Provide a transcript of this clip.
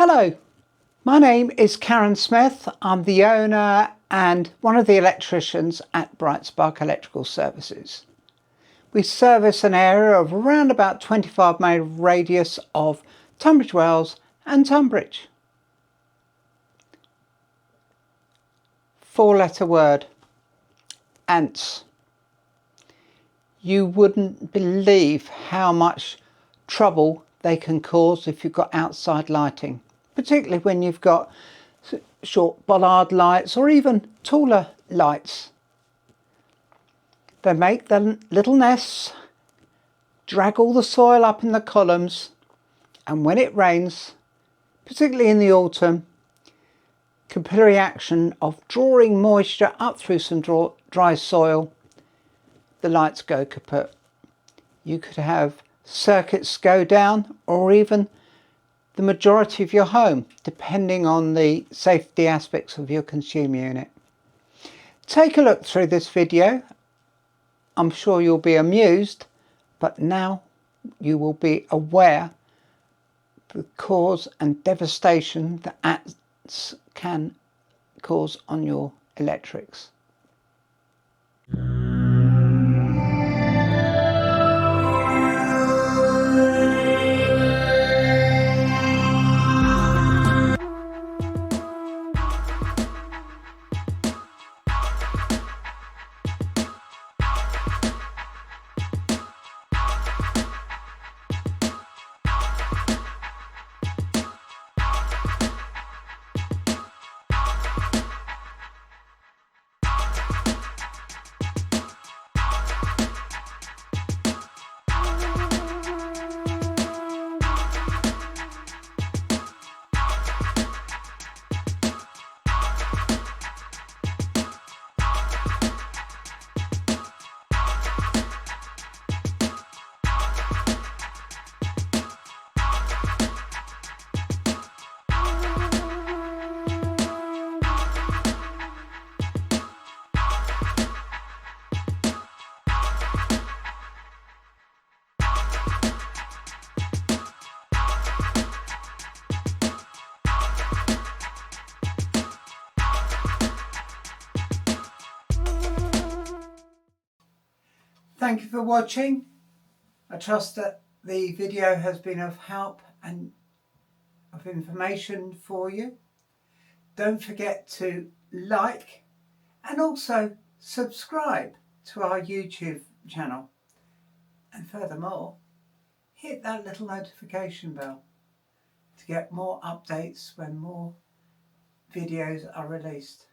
Hello, my name is Karen Smith. I'm the owner and one of the electricians at Bright Spark Electrical Services. We service an area of around about 25-mile radius of Tunbridge Wells and Tunbridge. Four-letter word, ants. You wouldn't believe how much trouble they can cause if you've got outside lighting, particularly when you've got short bollard lights or even taller lights. They make their little nests, drag all the soil up in the columns, and when it rains, particularly in the autumn, capillary action of drawing moisture up through some dry soil, the lights go kaput. You could have circuits go down, or even the majority of your home, depending on the safety aspects of your consumer unit. Take a look through this video. I'm sure you'll be amused, but now you will be aware of the cause and devastation that ants can cause on your electrics. Thank you for watching. I trust that the video has been of help and of information for you. Don't forget to like and also subscribe to our YouTube channel. And furthermore, hit that little notification bell to get more updates when more videos are released.